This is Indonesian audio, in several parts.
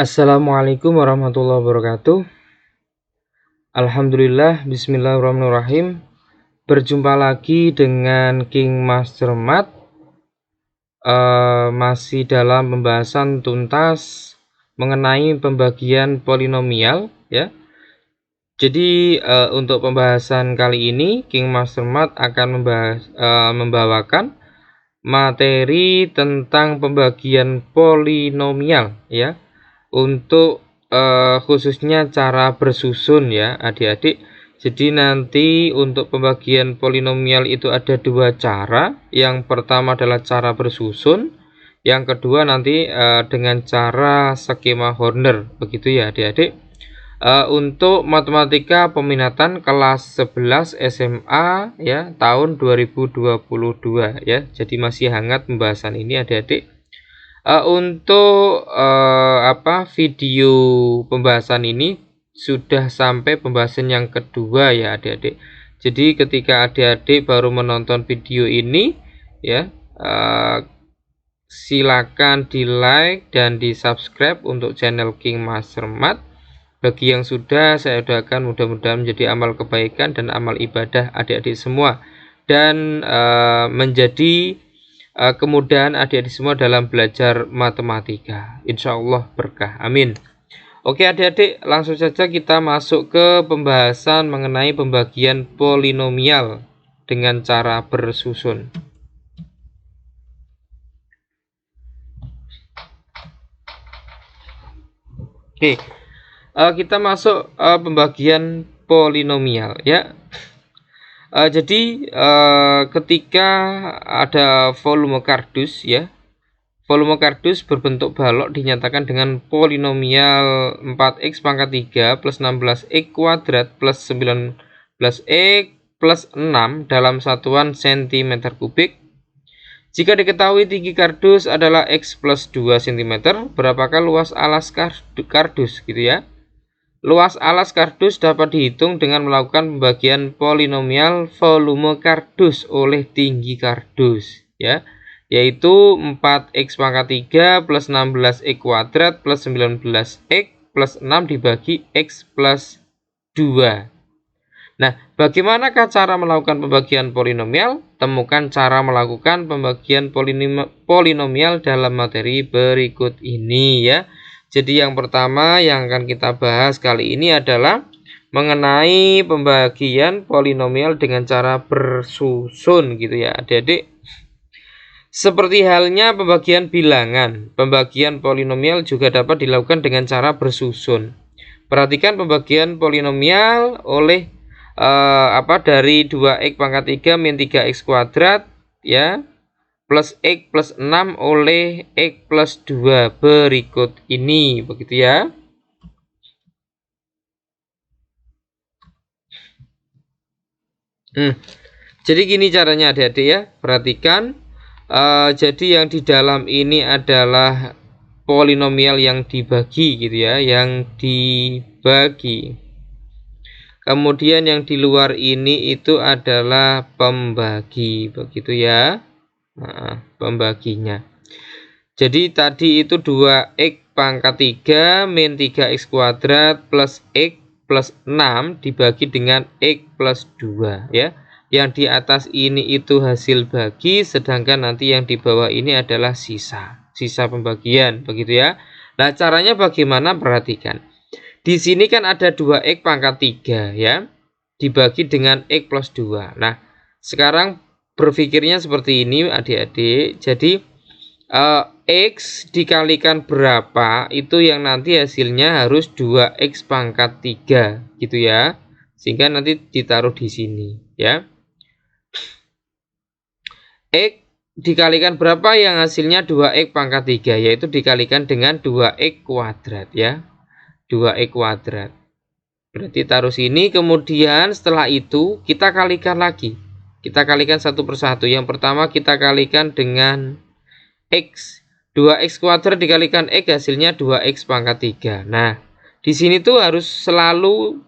Assalamualaikum warahmatullahi wabarakatuh. Alhamdulillah, bismillahirrahmanirrahim. Berjumpa lagi dengan King Master Mat. Masih dalam pembahasan tuntas mengenai pembagian polinomial ya. Jadi untuk pembahasan kali ini King Master Mat akan membawakan materi tentang pembagian polinomial ya. Untuk khususnya cara bersusun ya adik-adik. Jadi nanti untuk pembagian polinomial itu ada dua cara. Yang pertama adalah cara bersusun, yang kedua nanti dengan cara skema Horner, begitu ya adik-adik. Untuk matematika peminatan kelas 11 SMA ya tahun 2022 ya. Jadi masih hangat pembahasan ini adik-adik. Untuk video pembahasan ini sudah sampai pembahasan yang kedua ya adik-adik. Jadi ketika adik-adik baru menonton video ini ya, silakan di like dan di subscribe untuk channel King Master Mat. Bagi yang sudah, saya doakan mudah-mudahan menjadi amal kebaikan dan amal ibadah adik-adik semua, dan menjadi kemudahan adik-adik semua dalam belajar matematika. Insya Allah berkah, amin. Oke adik-adik, langsung saja kita masuk ke pembahasan mengenai pembagian polinomial dengan cara bersusun. Oke, kita masuk pembagian polinomial ya. Jadi ketika ada volume kardus ya, volume kardus berbentuk balok dinyatakan dengan polinomial 4x pangkat 3 plus 16x kuadrat plus 19x plus 6 dalam satuan cm kubik. Jika diketahui tinggi kardus adalah x plus 2 cm, berapakah luas alas kardus gitu ya. Luas alas kardus dapat dihitung dengan melakukan pembagian polinomial volume kardus oleh tinggi kardus ya, yaitu 4x pangkat 3 plus 16x kuadrat plus 19x plus 6 dibagi x plus 2. Nah, bagaimanakah cara melakukan pembagian polinomial? Temukan cara melakukan pembagian polinomial dalam materi berikut ini ya. Jadi yang pertama yang akan kita bahas kali ini adalah mengenai pembagian polinomial dengan cara bersusun gitu ya adik-adik. Seperti halnya pembagian bilangan, pembagian polinomial juga dapat dilakukan dengan cara bersusun. Perhatikan pembagian polinomial oleh dari 2x pangkat 3 min 3x kuadrat ya, plus x plus 6 oleh x plus 2 berikut ini, begitu ya. Jadi gini caranya adik-adik ya, perhatikan. Jadi yang di dalam ini adalah polinomial yang dibagi gitu ya, yang dibagi. Kemudian yang di luar ini itu adalah pembagi, begitu ya. Nah, pembaginya. Jadi tadi itu 2x pangkat 3 min 3x kuadrat plus x plus 6 dibagi dengan x plus 2 ya. Yang di atas ini itu hasil bagi, sedangkan nanti yang di bawah ini adalah sisa pembagian, begitu ya. Nah, caranya bagaimana? Perhatikan. Di sini kan ada 2x pangkat 3 ya, dibagi dengan x plus 2. Nah, sekarang berpikirnya seperti ini adik-adik. Jadi x dikalikan berapa itu yang nanti hasilnya harus 2x pangkat 3 gitu ya. Sehingga nanti ditaruh di sini ya. X dikalikan berapa yang hasilnya 2x pangkat 3, yaitu dikalikan dengan 2x kuadrat ya. 2x kuadrat. Berarti taruh sini, kemudian setelah itu kita kalikan lagi. Kita kalikan satu persatu. Yang pertama kita kalikan dengan x. 2x kuadrat dikalikan x hasilnya 2x pangkat 3. Nah, di sini tuh harus selalu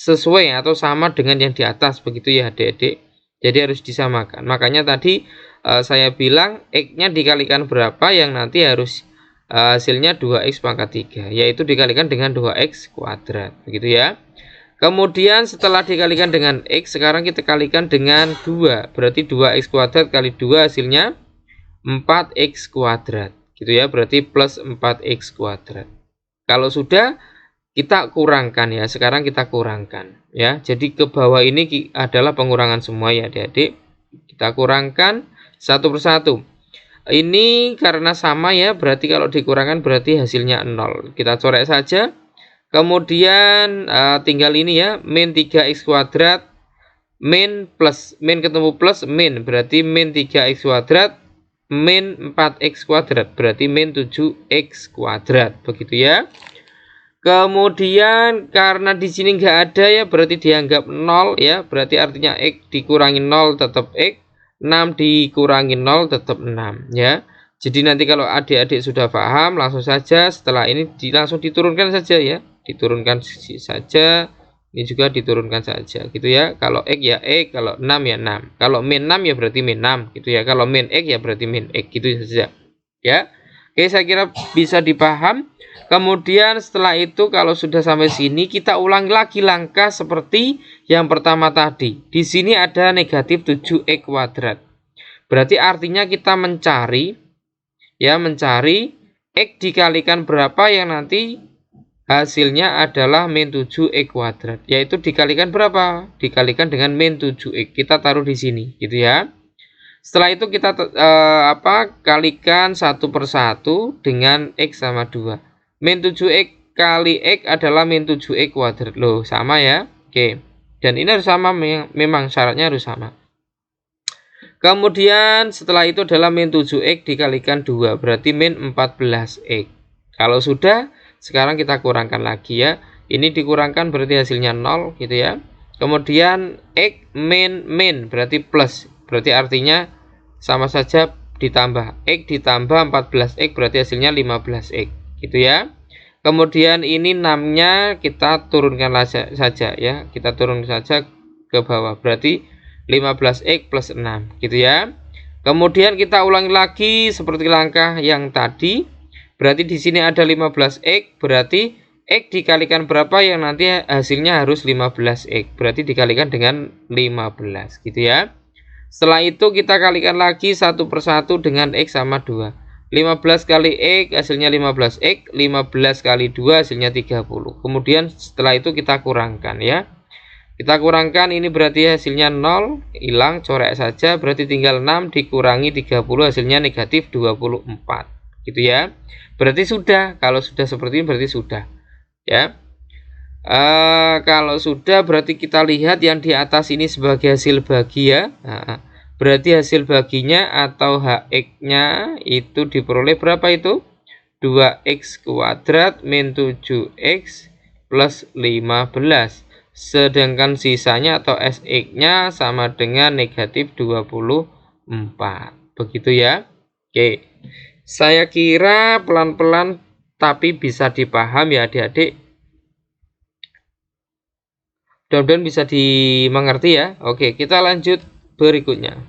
sesuai atau sama dengan yang di atas, begitu ya adik-adik. Jadi harus disamakan. Makanya tadi saya bilang x-nya dikalikan berapa yang nanti harus hasilnya 2x pangkat 3, yaitu dikalikan dengan 2x kuadrat, begitu ya. Kemudian setelah dikalikan dengan x, sekarang kita kalikan dengan 2, berarti 2x kuadrat kali 2 hasilnya 4x kuadrat, gitu ya, berarti plus 4x kuadrat. Kalau sudah, kita kurangkan ya, sekarang kita kurangkan ya. Jadi ke bawah ini adalah pengurangan semua ya adik-adik. Kita kurangkan satu persatu. Ini karena sama ya, berarti kalau dikurangkan berarti hasilnya 0. Kita coret saja. Kemudian tinggal ini ya, min 3x kuadrat, min plus, min ketemu plus, min berarti min 3x kuadrat, min 4x kuadrat, berarti min 7x kuadrat, begitu ya. Kemudian karena di sini nggak ada ya, berarti dianggap 0 ya, berarti artinya x dikurangi 0 tetap x, 6 dikurangi 0 tetap 6 ya. Jadi nanti kalau adik-adik sudah paham, langsung saja setelah ini langsung diturunkan saja ya, diturunkan saja, ini juga diturunkan saja gitu ya. Kalau x ya x, kalau 6 ya 6, kalau min 6 ya berarti min 6 gitu ya, kalau min x ya berarti min x, gitu saja ya. Oke, saya kira bisa dipaham. Kemudian setelah itu kalau sudah sampai sini, kita ulang lagi langkah seperti yang pertama tadi. Di sini ada negatif 7x kuadrat. Berarti artinya kita mencari ya, mencari x dikalikan berapa yang nanti hasilnya adalah min 7x kuadrat. Yaitu dikalikan berapa? Dikalikan dengan min 7x. Kita taruh di sini gitu ya. Setelah itu kita kalikan satu persatu dengan x sama 2. Min 7x kali x adalah min 7x kuadrat. Loh, sama ya. Oke. Dan ini harus sama, memang syaratnya harus sama. Kemudian setelah itu adalah min 7x dikalikan 2, berarti min 14x. Kalau sudah, sekarang kita kurangkan lagi ya. Ini dikurangkan berarti hasilnya 0 gitu ya. Kemudian x min berarti plus, berarti artinya sama saja ditambah. X ditambah 14x berarti hasilnya 15x. Gitu ya. Kemudian ini 6-nya kita turunkan saja ya. Kita turun saja ke bawah. Berarti 15x plus 6 gitu ya. Kemudian kita ulangi lagi seperti langkah yang tadi. Berarti di sini ada 15x, berarti x dikalikan berapa yang nanti hasilnya harus 15x. Berarti dikalikan dengan 15 gitu ya. Setelah itu kita kalikan lagi satu persatu dengan x sama 2. 15 kali x hasilnya 15x, 15 kali 2 hasilnya 30. Kemudian setelah itu kita kurangkan ya. Kita kurangkan, ini berarti hasilnya 0, hilang, coret saja, berarti tinggal 6 dikurangi 30 hasilnya negatif 24. Gitu ya. Berarti sudah, kalau sudah seperti ini berarti sudah. Ya. Kalau sudah berarti kita lihat yang di atas ini sebagai hasil bagi ya. Berarti hasil baginya atau HX-nya itu diperoleh berapa itu? 2x kuadrat min 7x plus 15. Sedangkan sisanya atau SX-nya sama dengan negatif 24. Begitu ya. Oke. Saya kira pelan-pelan tapi bisa dipaham ya adik-adik. Mudah-mudahan bisa dimengerti ya. Oke, kita lanjut berikutnya.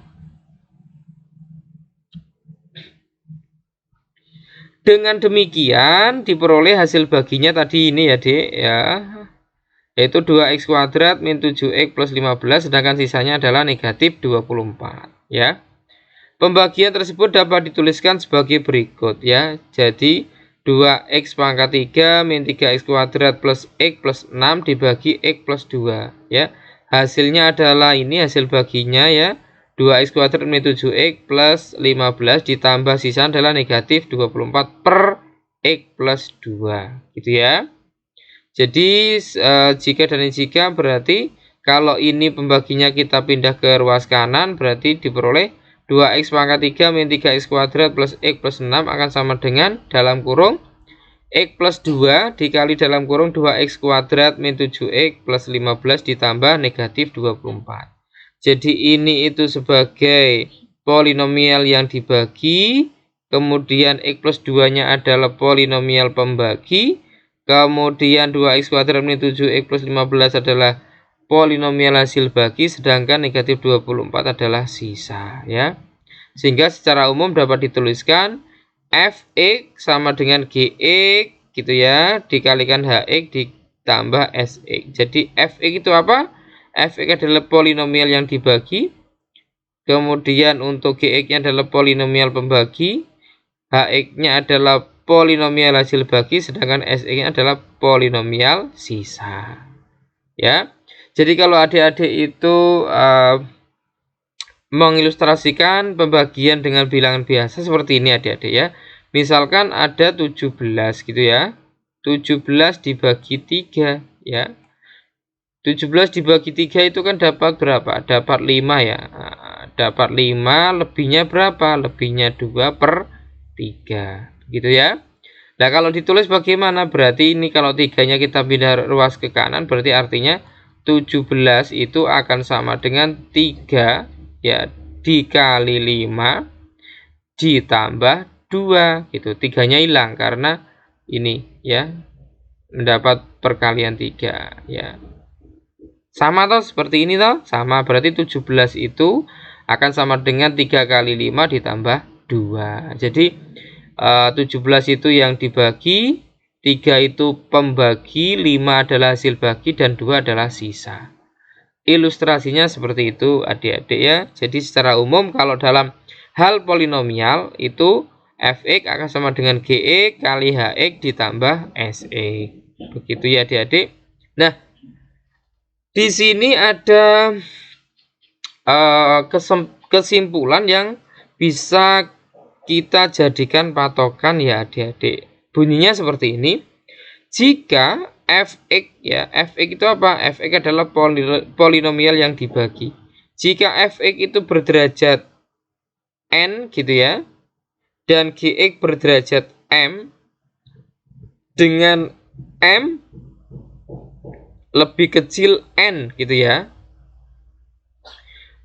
Dengan demikian diperoleh hasil baginya tadi ini ya Dek ya, yaitu 2x kuadrat min 7x plus 15, sedangkan sisanya adalah negatif 24 ya. Pembagian tersebut dapat dituliskan sebagai berikut ya. Jadi 2x pangkat 3 min 3x kuadrat plus x plus 6 dibagi x plus 2 ya. Hasilnya adalah ini hasil baginya ya, 2x kuadrat min 7x plus 15 ditambah sisa adalah negatif 24 per x plus 2 gitu ya. Jadi jika dan jika berarti kalau ini pembaginya kita pindah ke ruas kanan, berarti diperoleh 2x pangkat 3 min 3x kuadrat plus x plus 6 akan sama dengan dalam kurung x plus 2 dikali dalam kurung 2x kuadrat min 7x plus 15 ditambah negatif 24. Jadi ini itu sebagai polinomial yang dibagi, kemudian x plus 2-nya adalah polinomial pembagi, kemudian 2x kuadrat min 7x plus 15 adalah polinomial hasil bagi, sedangkan negatif 24 adalah sisa ya. Sehingga secara umum dapat dituliskan Fx sama dengan Gx gitu ya, dikalikan Hx ditambah Sx. Jadi Fx itu apa? Fx adalah polinomial yang dibagi. Kemudian untuk Gx-nya adalah polinomial pembagi. Hx-nya adalah polinomial hasil bagi, sedangkan Sx-nya adalah polinomial sisa. Ya. Jadi kalau adik-adik itu mengilustrasikan pembagian dengan bilangan biasa seperti ini adik-adik ya. Misalkan ada 17 gitu ya. 17 dibagi 3 ya. 17 dibagi 3 itu kan dapat berapa? Dapat 5 ya. Nah, dapat 5, lebihnya berapa? Lebihnya 2/3 gitu ya. Nah kalau ditulis bagaimana? Berarti ini kalau 3-nya kita pindah ruas ke kanan, berarti artinya 17 itu akan sama dengan 3 ya dikali 5 ditambah 2 gitu. 3-nya hilang karena ini ya mendapat perkalian 3 ya. Sama toh seperti ini toh? Sama, berarti 17 itu akan sama dengan 3 kali 5 ditambah 2. Jadi 17 itu yang dibagi, 3 itu pembagi, 5 adalah hasil bagi, dan 2 adalah sisa. Ilustrasinya seperti itu adik-adik ya. Jadi secara umum kalau dalam hal polinomial itu Fx akan sama dengan Gx kali Hx ditambah Sx. Begitu ya adik-adik. Nah, di sini ada kesimpulan yang bisa kita jadikan patokan ya adik-adik. Bunyinya seperti ini. Jika Fx ya, Fx itu apa? Fx adalah polinomial yang dibagi. Jika Fx itu berderajat n gitu ya, dan Gx berderajat m, dengan m lebih kecil n gitu ya,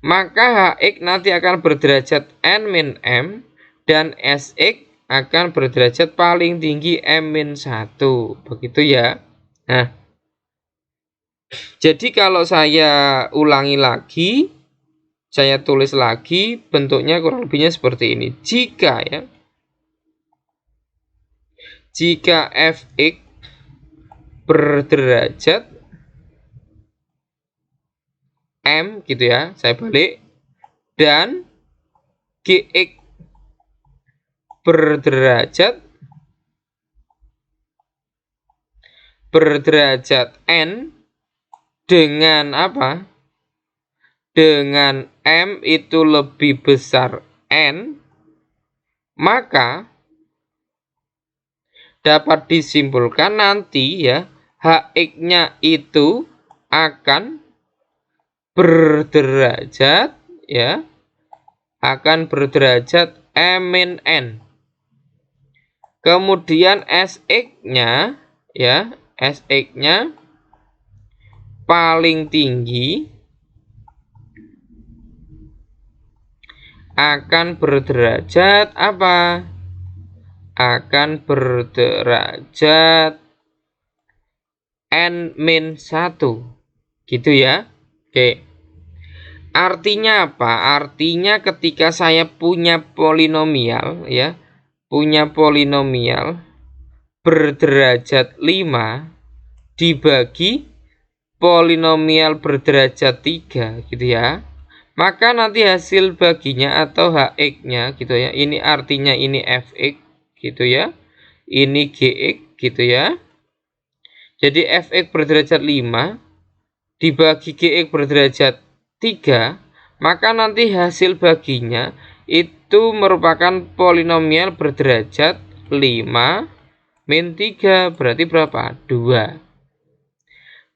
maka Hx nanti akan berderajat n min m, dan Sx akan berderajat paling tinggi m-1. Begitu ya. Nah, jadi kalau saya ulangi lagi, saya tulis lagi, bentuknya kurang lebihnya seperti ini. Jika Fx berderajat m gitu ya, saya balik, dan Gx berderajat n dengan apa? Dengan m itu lebih besar n, maka dapat disimpulkan nanti ya Hx-nya itu akan berderajat ya, akan berderajat m-n. Kemudian Sx-nya ya, Sx-nya paling tinggi akan berderajat apa? Akan berderajat n-1 gitu ya. Oke. Artinya apa? Artinya ketika saya punya polinomial ya, punya polinomial berderajat 5 dibagi polinomial berderajat 3 gitu ya, maka nanti hasil baginya atau Hx-nya gitu ya, ini artinya ini Fx gitu ya, ini Gx gitu ya. Jadi Fx berderajat 5 dibagi Gx berderajat 3, maka nanti hasil baginya itu merupakan polinomial berderajat 5 min 3, berarti berapa? 2.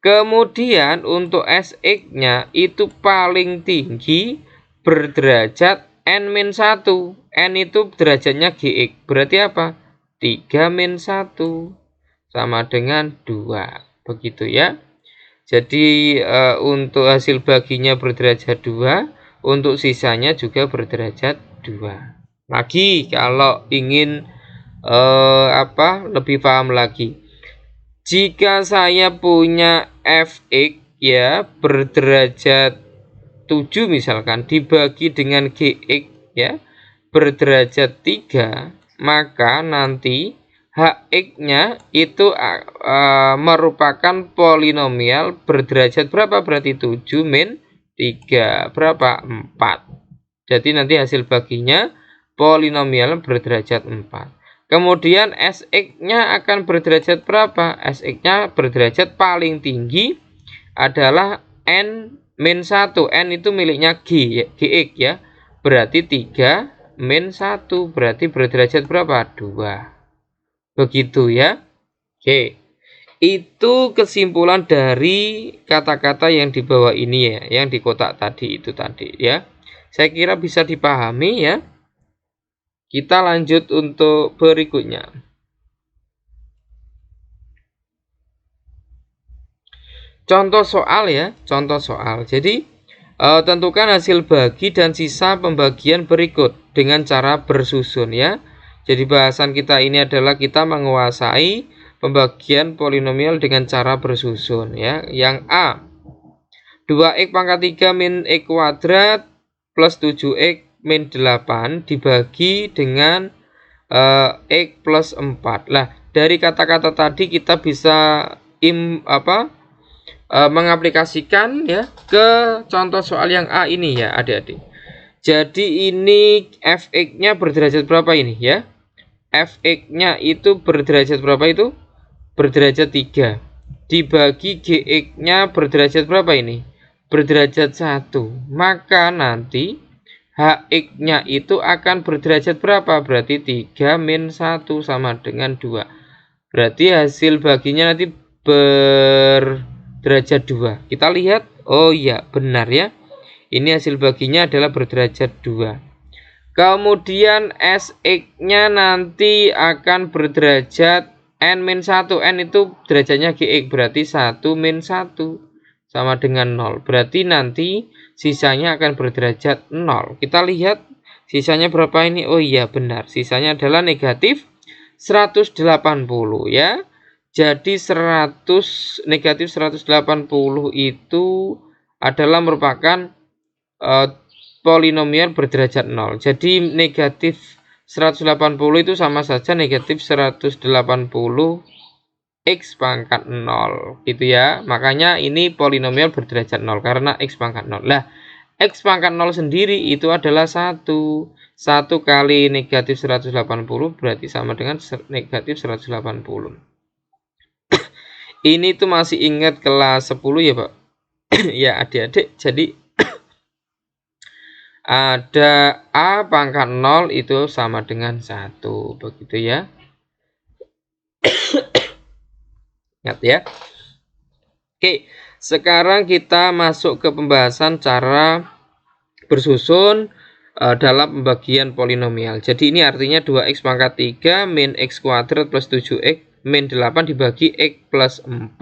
Kemudian untuk Sx-nya itu paling tinggi berderajat n-1. N itu derajatnya Gx, berarti apa? 3 min 1 sama dengan 2. Begitu ya. Jadi untuk hasil baginya berderajat 2, untuk sisanya juga berderajat 2. Lagi kalau ingin lebih paham lagi, jika saya punya Fx ya berderajat 7 misalkan dibagi dengan Gx ya berderajat 3, maka nanti Hx-nya itu merupakan polinomial berderajat berapa? Berarti 7 min 3 berapa? 4. Jadi nanti hasil baginya polinomial berderajat 4. Kemudian Sx-nya akan berderajat berapa? Sx-nya berderajat paling tinggi adalah n min 1. N itu miliknya Gx ya. Berarti 3 min 1. Berarti berderajat berapa? 2. Begitu ya. Oke. Itu kesimpulan dari kata-kata yang di bawah ini ya, yang di kotak tadi itu tadi ya. Saya kira bisa dipahami ya. Kita lanjut untuk berikutnya. Contoh soal ya, contoh soal. Jadi tentukan hasil bagi dan sisa pembagian berikut dengan cara bersusun ya. Jadi bahasan kita ini adalah kita menguasai pembagian polinomial dengan cara bersusun ya. Yang A, 2x pangkat 3 min x kuadrat plus 7x min 8 dibagi dengan x plus 4. Lah, dari kata-kata tadi kita bisa mengaplikasikan ya ke contoh soal yang A ini ya, adik-adik. Jadi ini fx-nya berderajat berapa ini ya? Fx-nya itu berderajat berapa itu? Berderajat 3. Dibagi Gx-nya berderajat berapa ini? Berderajat 1. Maka nanti Hx-nya itu akan berderajat berapa? Berarti 3 min 1 sama dengan 2. Berarti hasil baginya nanti berderajat 2. Kita lihat. Oh iya, benar ya. Ini hasil baginya adalah berderajat 2. Kemudian Sx-nya nanti akan berderajat n-1. N itu derajatnya Gx, berarti 1 min 1 sama dengan 0. Berarti nanti sisanya akan berderajat 0. Kita lihat sisanya berapa ini? Oh iya benar, sisanya adalah negatif 180 ya. Jadi negatif 180 itu adalah merupakan polinomial berderajat 0. Jadi negatif 180 itu sama saja negatif 180 x pangkat 0 gitu ya. Makanya ini polinomial berderajat 0 karena x pangkat 0. Lah, x pangkat 0 sendiri itu adalah 1. 1 kali negatif 180 berarti sama dengan negatif 180. Ini tuh masih ingat kelas 10 ya Pak? Ya adik-adik, jadi ada A pangkat 0 itu sama dengan 1. Begitu ya. Ingat ya. Oke, sekarang kita masuk ke pembahasan cara bersusun dalam pembagian polinomial. Jadi ini artinya 2x pangkat 3 min x kuadrat plus 7x min 8 dibagi x plus 4.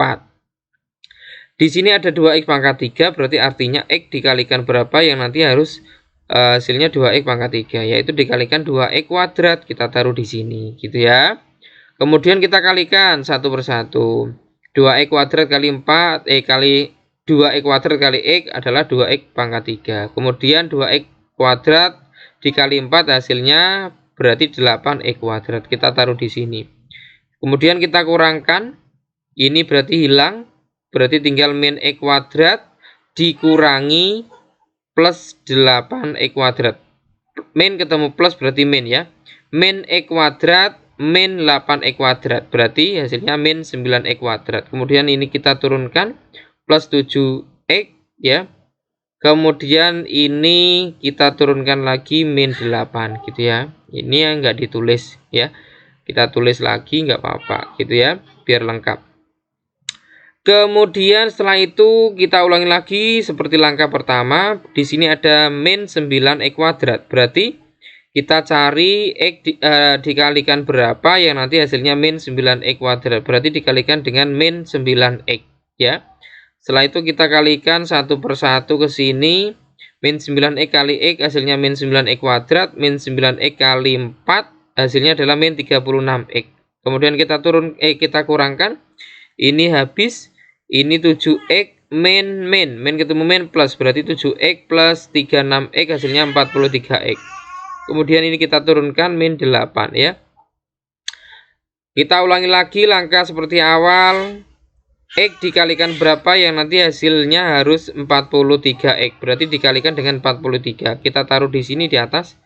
Di sini ada 2x pangkat 3, berarti artinya x dikalikan berapa yang nanti harus hasilnya 2x pangkat 3, yaitu dikalikan 2x kuadrat, kita taruh di sini gitu ya. Kemudian kita kalikan satu persatu. 2x kuadrat kali 4 kali 2x kuadrat kali x adalah 2x pangkat 3. Kemudian 2x kuadrat dikali 4 hasilnya berarti 8x kuadrat, kita taruh di sini. Kemudian kita kurangkan, ini berarti hilang, berarti tinggal min x kuadrat dikurangi plus 8x kuadrat. Min ketemu plus berarti min ya. Min x kuadrat min 8x kuadrat. Berarti hasilnya min 9x kuadrat. Kemudian ini kita turunkan plus 7x ya. Kemudian ini kita turunkan lagi min 8 gitu ya. Ini yang enggak ditulis ya. Kita tulis lagi enggak apa-apa gitu ya, biar lengkap. Kemudian setelah itu kita ulangi lagi seperti langkah pertama. Di sini ada min 9x kuadrat. Berarti kita cari x dikalikan berapa yang nanti hasilnya min 9x kuadrat. Berarti dikalikan dengan min 9x ya. Setelah itu kita kalikan satu persatu ke sini. Min 9x kali x hasilnya min 9x kuadrat. Min 9x kali 4 hasilnya adalah min 36x. Kemudian kita kita kurangkan. Ini habis. Ini 7x min ketemu min plus, berarti 7x plus 36x hasilnya 43x. Kemudian ini kita turunkan min 8 ya. Kita ulangi lagi langkah seperti awal. X dikalikan berapa yang nanti hasilnya harus 43X. Berarti dikalikan dengan 43. Kita taruh di sini di atas.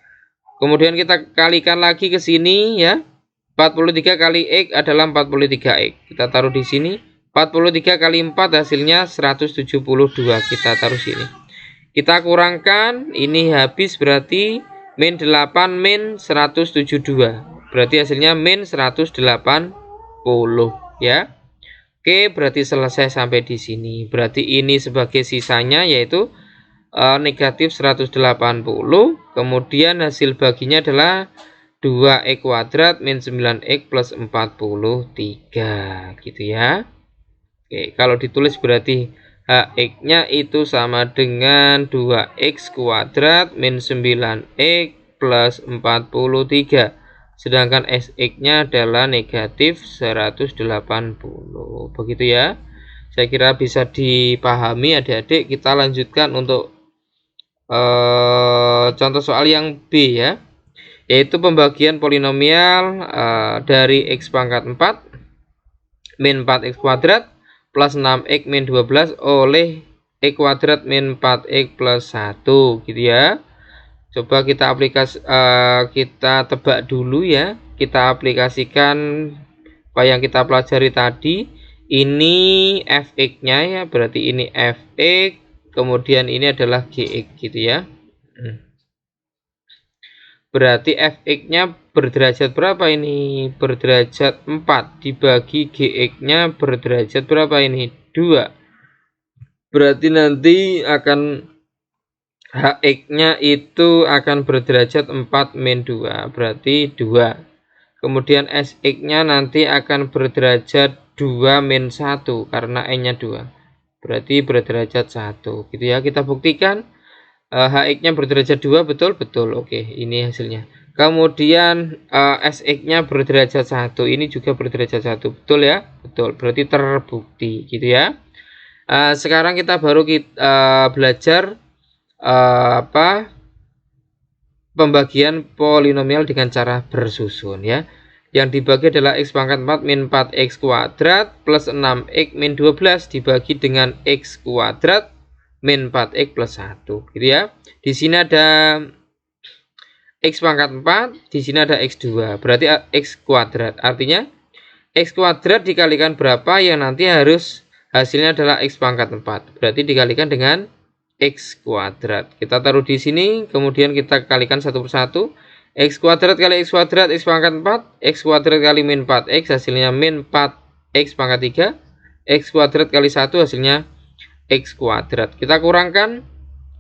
Kemudian kita kalikan lagi ke sini ya. 43 kali X adalah 43X. Kita taruh di sini. 43 kali 4 hasilnya 172. Kita taruh sini. Kita kurangkan, ini habis berarti min 8 min 172. Berarti hasilnya min 180 ya. Oke, berarti selesai sampai di sini. Berarti ini sebagai sisanya yaitu negatif 180. Kemudian hasil baginya adalah 2x kuadrat min 9x plus 43 gitu ya. Oke, kalau ditulis berarti Hx-nya itu sama dengan 2x kuadrat min 9x plus 43. Sedangkan Sx-nya adalah negatif 180. Begitu ya. Saya kira bisa dipahami adik-adik. Kita lanjutkan untuk contoh soal yang B ya. Yaitu pembagian polinomial dari x pangkat 4 min 4x kuadrat plus 6x min 12 oleh x kuadrat min 4x plus 1 gitu ya. Coba kita kita tebak dulu ya. Kita aplikasikan apa yang kita pelajari tadi. Ini fx-nya ya, berarti ini fx, kemudian ini adalah gx gitu ya. Berarti fx-nya berderajat berapa ini? Berderajat 4 dibagi gx-nya berderajat berapa ini? 2. Berarti nanti akan hx-nya itu akan berderajat 4 min 2. Berarti 2. Kemudian sx-nya nanti akan berderajat 2 min 1 karena n-nya 2. Berarti berderajat 1. Gitu ya. Kita buktikan. Hx-nya berderajat 2, betul? Oke, ini hasilnya. Kemudian Sx-nya berderajat 1, ini juga berderajat 1, betul ya? Betul, berarti terbukti gitu ya. Sekarang kita baru belajar pembagian polinomial dengan cara bersusun ya. Yang dibagi adalah x pangkat 4 min 4x kuadrat plus 6x min 12 dibagi dengan x kuadrat min 4x plus 1 gitu ya. Di sini ada x pangkat 4, di sini ada x2. Berarti x kuadrat. Artinya x kuadrat dikalikan berapa yang nanti harus hasilnya adalah x pangkat 4. Berarti dikalikan dengan x kuadrat. Kita taruh di sini, kemudian kita kalikan satu persatu. X kuadrat kali x kuadrat x pangkat 4, x kuadrat kali min 4x hasilnya min 4x pangkat 3. X kuadrat kali 1 hasilnya x kuadrat. Kita kurangkan,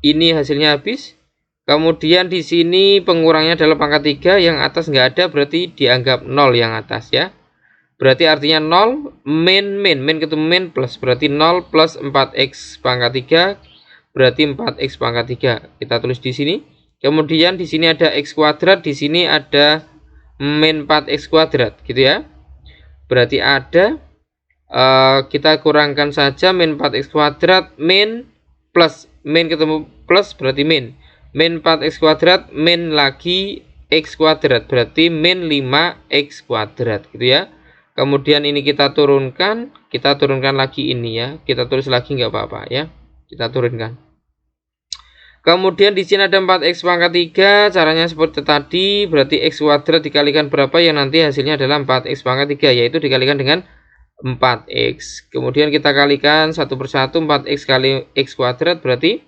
ini hasilnya habis. Kemudian di sini pengurangnya adalah pangkat 3, yang atas nggak ada berarti dianggap 0 yang atas ya. Berarti artinya 0 min ketemu min plus, berarti 0 plus 4x pangkat 3 berarti 4x pangkat 3. Kita tulis di sini. Kemudian di sini ada x kuadrat, di sini ada min 4x kuadrat gitu ya. Berarti ada kita kurangkan saja min 4x kuadrat min plus, min ketemu plus berarti min 4x kuadrat min lagi x kuadrat berarti min 5x kuadrat gitu ya. Kemudian ini kita turunkan lagi ini ya, kita tulis lagi nggak apa-apa ya, kita turunkan. Kemudian di sini ada 4x pangkat 3, caranya seperti tadi, berarti x kuadrat dikalikan berapa yang nanti hasilnya adalah 4x pangkat 3, yaitu dikalikan dengan 4x. Kemudian kita kalikan satu persatu, 4x kali x kuadrat berarti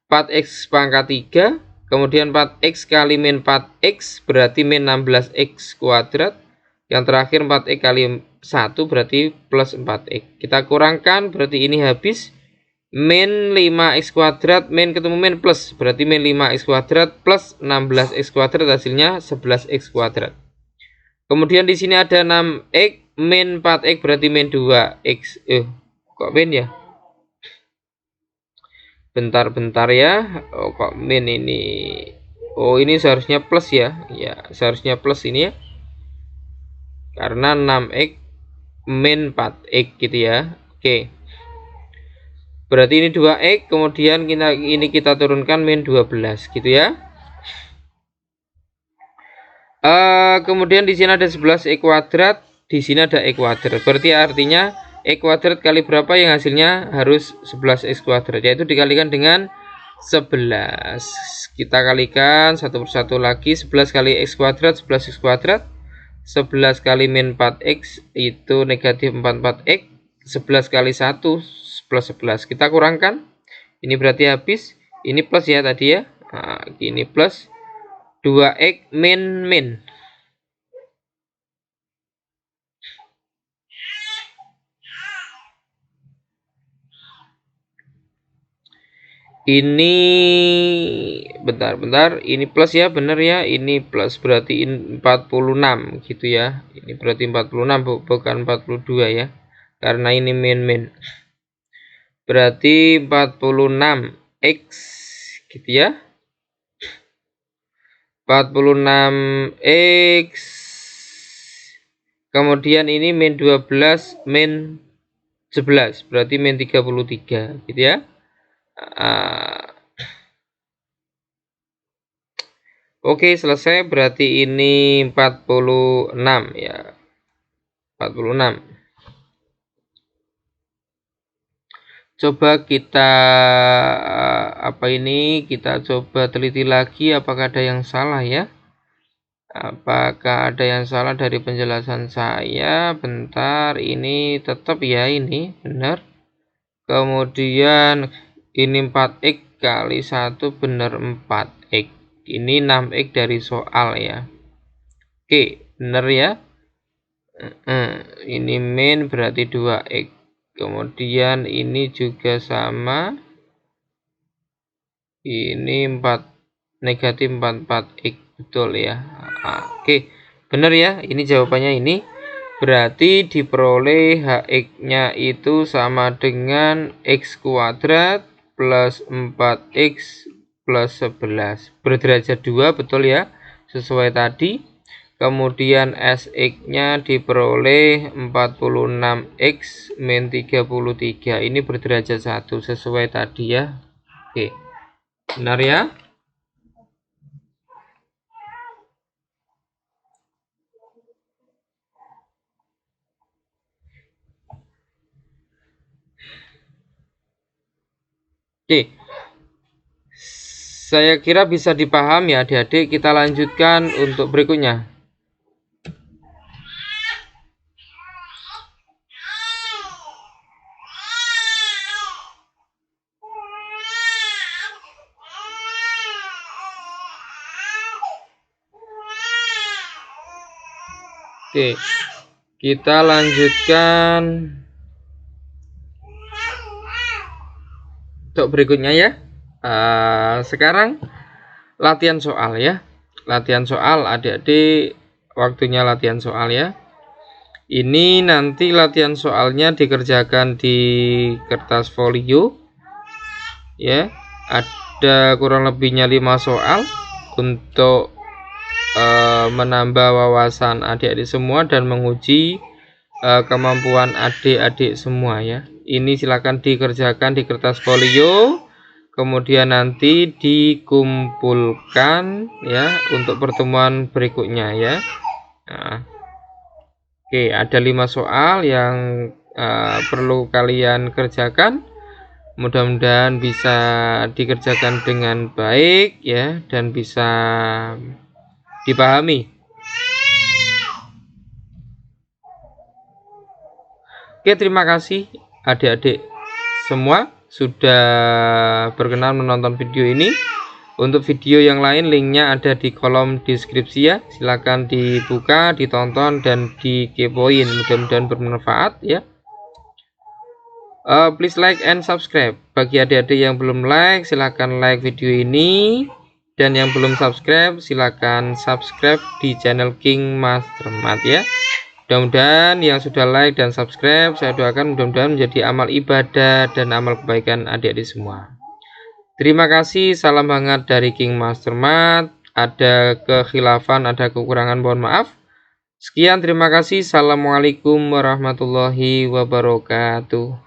4x pangkat 3. Kemudian 4x kali min 4x berarti min 16x kuadrat. Yang terakhir 4x kali 1 berarti plus 4x. Kita kurangkan berarti ini habis. Min 5x kuadrat min ketemu min plus berarti min 5x kuadrat plus 16x kuadrat hasilnya 11x kuadrat. Kemudian di sini ada 6x min 4x berarti min 2x. Kok min ya? Bentar ya. Kok min ini? Ini seharusnya plus ya. Ya, seharusnya plus ini ya. Karena 6x min 4x gitu ya. Oke. Berarti ini 2x, kemudian kita turunkan min 12 gitu ya. Kemudian di sini ada 11x kuadrat di sini ada E kuadrat. Berarti artinya E kuadrat kali berapa yang hasilnya harus 11 X kuadrat, yaitu dikalikan dengan 11. Kita kalikan satu persatu lagi. 11 kali X kuadrat 11 X kuadrat. 11 kali min 4X itu negatif 44X. 11 kali 1 plus 11. Kita kurangkan. Ini berarti habis. Ini plus ya tadi ya. Nah, ini plus 2X min. Ini bentar, ini plus ya, bener ya, ini plus berarti 46 gitu ya. Ini berarti 46 bukan 42 ya. Karena ini min. Berarti 46X gitu ya. 46X. Kemudian ini min 12 min 11 berarti min 33 gitu ya. Oke, selesai. Berarti ini 46 ya. 46. Coba kita kita coba teliti lagi apakah ada yang salah ya. Apakah ada yang salah dari penjelasan saya? Bentar, ini tetap ya, ini benar. Kemudian ini 4X kali 1 benar 4X. Ini 6X dari soal ya. Oke, benar ya. Ini min berarti 2X. Kemudian ini juga sama. Ini negatif 44X. Betul ya. Oke, benar ya. Ini jawabannya ini. Berarti diperoleh HX-nya itu sama dengan X kuadrat plus 4X plus 11. Berderajat 2, betul ya. Sesuai tadi. Kemudian SX-nya diperoleh 46X min 33. Ini berderajat 1 sesuai tadi ya. Oke. Benar ya? Oke. Saya kira bisa dipahami ya adik-adik. Kita lanjutkan untuk berikutnya. Oke, kita lanjutkan untuk berikutnya ya. Sekarang latihan soal ya. Latihan soal adik-adik, waktunya latihan soal ya. Ini nanti latihan soalnya dikerjakan di kertas folio ya. Ada kurang lebihnya 5 soal untuk menambah wawasan adik-adik semua dan menguji kemampuan adik-adik semua ya. Ini silakan dikerjakan di kertas folio, kemudian nanti dikumpulkan ya untuk pertemuan berikutnya ya. Nah, oke, ada 5 soal yang perlu kalian kerjakan. Mudah-mudahan bisa dikerjakan dengan baik ya dan bisa dipahami. Oke, terima kasih adik-adik semua sudah berkenan menonton video ini. Untuk video yang lain linknya ada di kolom deskripsi ya. Silahkan dibuka, ditonton dan dikepoin. Mudah-mudahan bermanfaat ya. Please like and subscribe. Bagi adik-adik yang belum like, silahkan like video ini. Dan yang belum subscribe, silakan subscribe di channel King Master Math ya. Mudah-mudahan yang sudah like dan subscribe, saya doakan mudah-mudahan menjadi amal ibadah dan amal kebaikan adik-adik semua. Terima kasih, salam hangat dari King Master Math. Ada kekhilafan, ada kekurangan, mohon maaf. Sekian, terima kasih. Assalamualaikum warahmatullahi wabarakatuh.